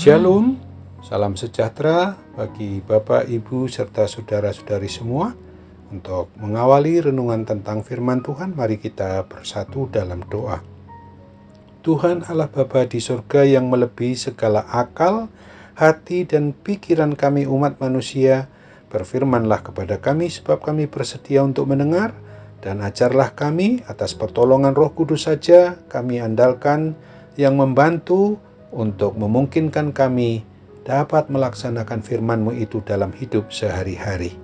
Shalom, salam sejahtera bagi Bapak, Ibu, serta saudara-saudari semua. Untuk mengawali renungan tentang firman Tuhan, mari kita bersatu dalam doa. Tuhan Allah Bapa di surga yang melebihi segala akal, hati, dan pikiran kami umat manusia, berfirmanlah kepada kami sebab kami bersedia untuk mendengar, dan ajarlah kami atas pertolongan Roh Kudus saja kami andalkan yang membantu untuk memungkinkan kami dapat melaksanakan firman-Mu itu dalam hidup sehari-hari.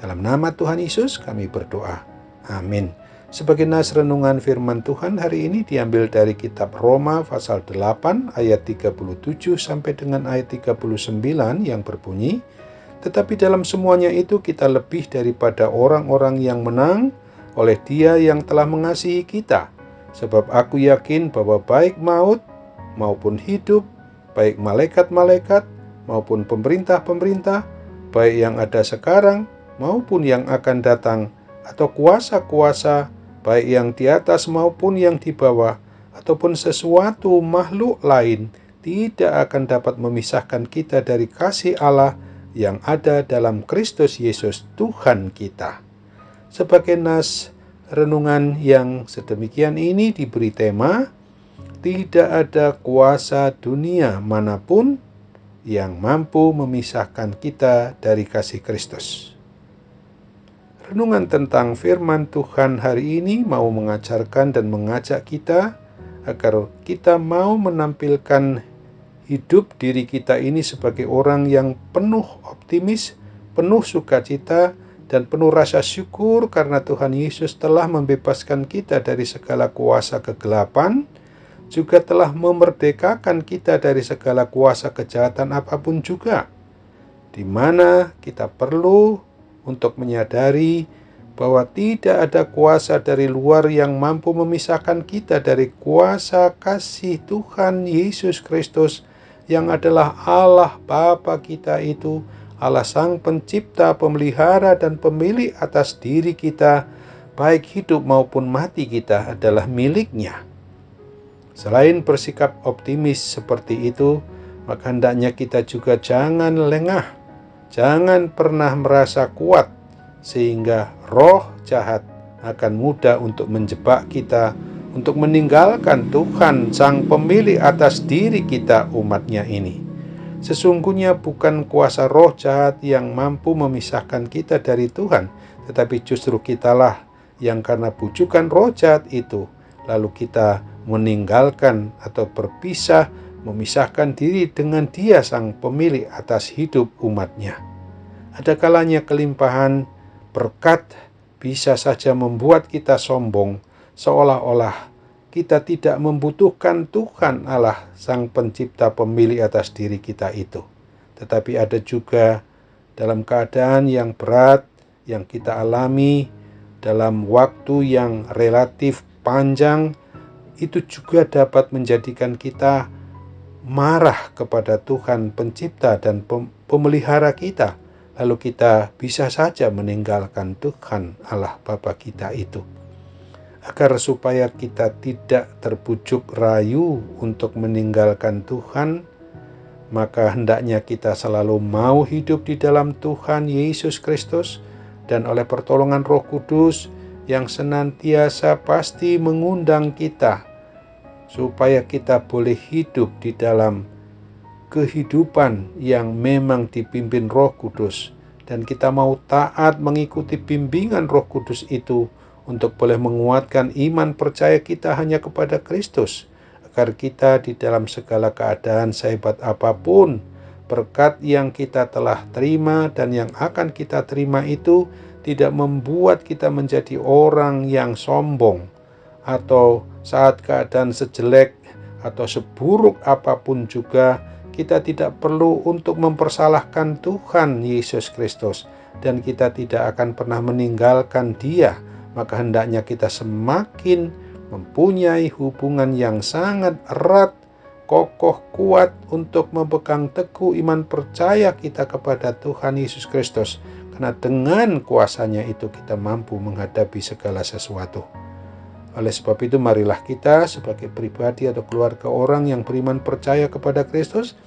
Dalam nama Tuhan Yesus kami berdoa. Amin. Sebagai nas renungan firman Tuhan hari ini diambil dari kitab Roma pasal 8 ayat 37 sampai dengan ayat 39 yang berbunyi, "Tetapi dalam semuanya itu kita lebih daripada orang-orang yang menang oleh Dia yang telah mengasihi kita. Sebab aku yakin bahwa baik maut maupun hidup, baik malaikat-malaikat maupun pemerintah-pemerintah, baik yang ada sekarang maupun yang akan datang, atau kuasa-kuasa, baik yang di atas maupun yang di bawah, ataupun sesuatu makhluk lain, tidak akan dapat memisahkan kita dari kasih Allah yang ada dalam Kristus Yesus Tuhan kita." Sebagai nas renungan yang sedemikian ini diberi tema, tidak ada kuasa dunia manapun yang mampu memisahkan kita dari kasih Kristus. Renungan tentang firman Tuhan hari ini mau mengajarkan dan mengajak kita agar kita mau menampilkan hidup diri kita ini sebagai orang yang penuh optimis, penuh sukacita, dan penuh rasa syukur karena Tuhan Yesus telah membebaskan kita dari segala kuasa kegelapan, juga telah memerdekakan kita dari segala kuasa kejahatan apapun juga, di mana kita perlu untuk menyadari bahwa tidak ada kuasa dari luar yang mampu memisahkan kita dari kuasa kasih Tuhan Yesus Kristus yang adalah Allah Bapa kita itu, Allah Sang Pencipta, Pemelihara, dan Pemilik atas diri kita, baik hidup maupun mati kita adalah milik-Nya. Selain bersikap optimis seperti itu, maka hendaknya kita juga jangan lengah, jangan pernah merasa kuat, sehingga roh jahat akan mudah untuk menjebak kita, untuk meninggalkan Tuhan Sang Pemilik atas diri kita umat-Nya ini. Sesungguhnya bukan kuasa roh jahat yang mampu memisahkan kita dari Tuhan, tetapi justru kitalah yang karena bujukan roh jahat itu, lalu kita meninggalkan atau berpisah, memisahkan diri dengan Dia Sang Pemilik atas hidup umat-Nya. Ada kalanya kelimpahan berkat bisa saja membuat kita sombong, seolah-olah kita tidak membutuhkan Tuhan Allah Sang Pencipta, Pemilik atas diri kita itu. Tetapi ada juga dalam keadaan yang berat yang kita alami dalam waktu yang relatif panjang, itu juga dapat menjadikan kita marah kepada Tuhan Pencipta dan Pemelihara kita. Lalu kita bisa saja meninggalkan Tuhan Allah Bapa kita itu. Agar supaya kita tidak terbujuk rayu untuk meninggalkan Tuhan, maka hendaknya kita selalu mau hidup di dalam Tuhan Yesus Kristus, dan oleh pertolongan Roh Kudus yang senantiasa pasti mengundang kita supaya kita boleh hidup di dalam kehidupan yang memang dipimpin Roh Kudus, dan kita mau taat mengikuti bimbingan Roh Kudus itu untuk boleh menguatkan iman percaya kita hanya kepada Kristus, agar kita di dalam segala keadaan sehebat apapun berkat yang kita telah terima dan yang akan kita terima itu tidak membuat kita menjadi orang yang sombong, atau saat keadaan sejelek atau seburuk apapun juga kita tidak perlu untuk mempersalahkan Tuhan Yesus Kristus, dan kita tidak akan pernah meninggalkan Dia. Maka hendaknya kita semakin mempunyai hubungan yang sangat erat, kokoh, kuat untuk memegang teguh iman percaya kita kepada Tuhan Yesus Kristus, karena dengan kuasa-Nya itu kita mampu menghadapi segala sesuatu. Oleh sebab itu marilah kita sebagai pribadi atau keluarga orang yang beriman percaya kepada Kristus,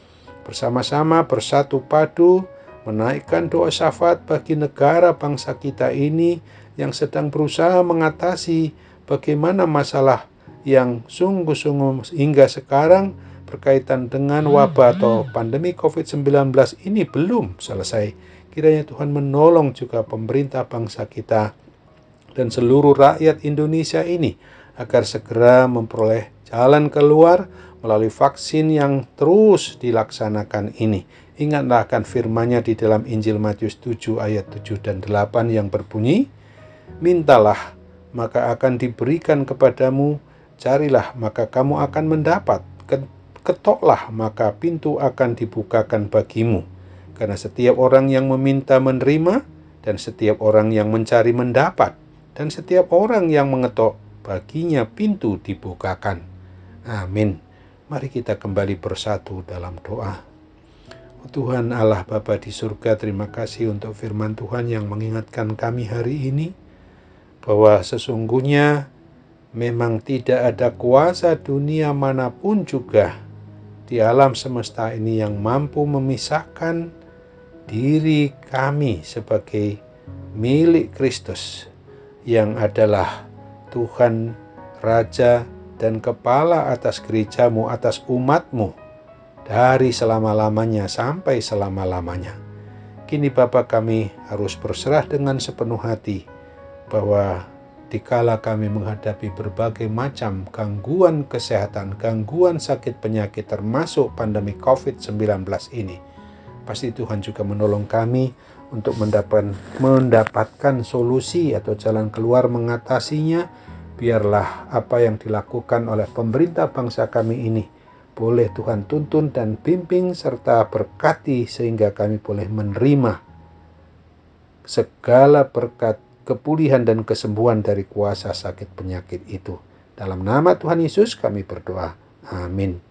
bersama-sama bersatu padu menaikkan doa syafaat bagi negara bangsa kita ini yang sedang berusaha mengatasi bagaimana masalah yang sungguh-sungguh hingga sekarang berkaitan dengan wabah atau pandemi COVID-19 ini belum selesai. Kiranya Tuhan menolong juga pemerintah bangsa kita dan seluruh rakyat Indonesia ini agar segera memperoleh jalan keluar melalui vaksin yang terus dilaksanakan ini. Ingatlah akan firman-Nya di dalam Injil Matius 7 ayat 7 dan 8 yang berbunyi, mintalah maka akan diberikan kepadamu, carilah maka kamu akan mendapat, ketoklah maka pintu akan dibukakan bagimu. Karena setiap orang yang meminta menerima, dan setiap orang yang mencari mendapat, dan setiap orang yang mengetok baginya pintu dibukakan. Amin. Mari kita kembali bersatu dalam doa. Oh Tuhan Allah Bapa di surga, terima kasih untuk firman Tuhan yang mengingatkan kami hari ini bahwa sesungguhnya memang tidak ada kuasa dunia manapun juga di alam semesta ini yang mampu memisahkan diri kami sebagai milik Kristus yang adalah Tuhan, Raja, dan Kepala atas gerejamu, atas umatmu, dari selama-lamanya sampai selama-lamanya. Kini Bapa, kami harus berserah dengan sepenuh hati bahwa dikala kami menghadapi berbagai macam gangguan kesehatan, gangguan sakit penyakit termasuk pandemi COVID-19 ini, pasti Tuhan juga menolong kami untuk mendapatkan solusi atau jalan keluar mengatasinya. Biarlah apa yang dilakukan oleh pemerintah bangsa kami ini boleh Tuhan tuntun dan bimbing serta berkati sehingga kami boleh menerima segala berkat kepulihan dan kesembuhan dari kuasa sakit penyakit itu. Dalam nama Tuhan Yesus kami berdoa. Amin.